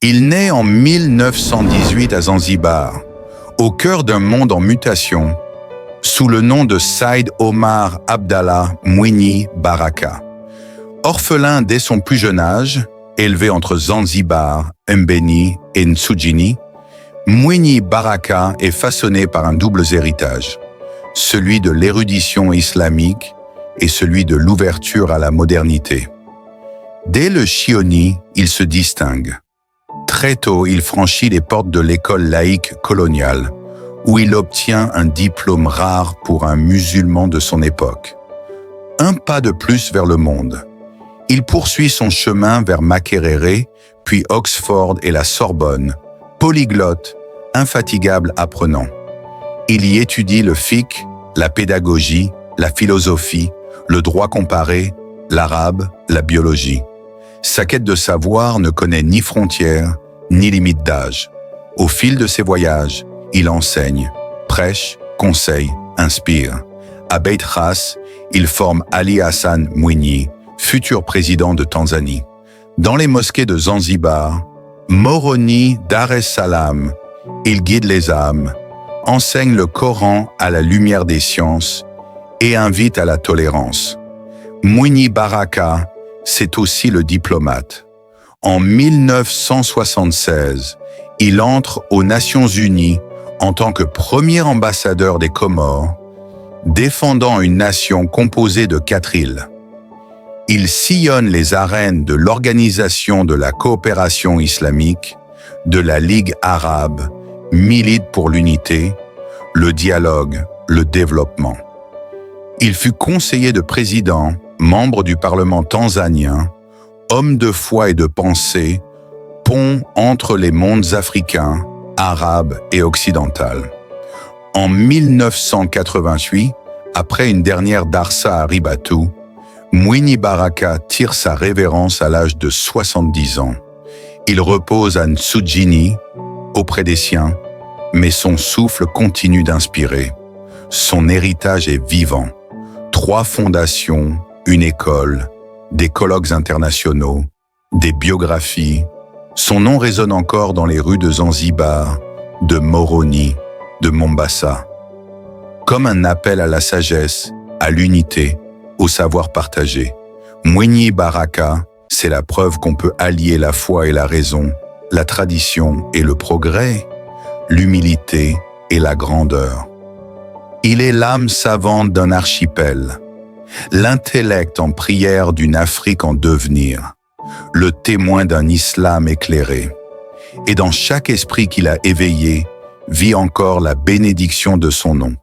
Il naît en 1918 à Zanzibar, au cœur d'un monde en mutation, sous le nom de Said Omar Abdallah Mwinyi Baraka. Orphelin dès son plus jeune âge, élevé entre Zanzibar, Mbeni et Nsujini, Mwinyi Baraka est façonné par un double héritage, celui de l'érudition islamique et celui de l'ouverture à la modernité. Dès le Chioni, il se distingue. Très tôt, il franchit les portes de l'école laïque coloniale, où il obtient un diplôme rare pour un musulman de son époque. Un pas de plus vers le monde. Il poursuit son chemin vers Makerere, puis Oxford et la Sorbonne, polyglotte, infatigable apprenant. Il y étudie le fiqh, la pédagogie, la philosophie, le droit comparé, l'arabe, la biologie. Sa quête de savoir ne connaît ni frontières, ni limite d'âge. Au fil de ses voyages, il enseigne, prêche, conseille, inspire. À Beit Khas, il forme Ali Hassan Mwinyi, futur président de Tanzanie. Dans les mosquées de Zanzibar, Moroni Dar es Salaam, il guide les âmes, enseigne le Coran à la lumière des sciences et invite à la tolérance. Mwinyi Baraka, c'est aussi le diplomate. En 1976, il entre aux Nations Unies en tant que premier ambassadeur des Comores, défendant une nation composée de 4 îles. Il sillonne les arènes de l'Organisation de la coopération islamique, de la Ligue arabe, milite pour l'unité, le dialogue, le développement. Il fut conseiller de président, membre du Parlement tanzanien, homme de foi et de pensée, pont entre les mondes africains, arabes et occidentaux. En 1988, après une dernière darsa à Ribatu, Mwinyi Baraka tire sa révérence à l'âge de 70 ans. Il repose à Nsujini, auprès des siens, mais son souffle continue d'inspirer. Son héritage est vivant. 3 fondations, une école, des colloques internationaux, des biographies. Son nom résonne encore dans les rues de Zanzibar, de Moroni, de Mombasa. Comme un appel à la sagesse, à l'unité, au savoir partagé. Mwinyi Baraka, c'est la preuve qu'on peut allier la foi et la raison, la tradition et le progrès, l'humilité et la grandeur. Il est l'âme savante d'un archipel, l'intellect en prière d'une Afrique en devenir, le témoin d'un islam éclairé. Et dans chaque esprit qu'il a éveillé, vit encore la bénédiction de son nom.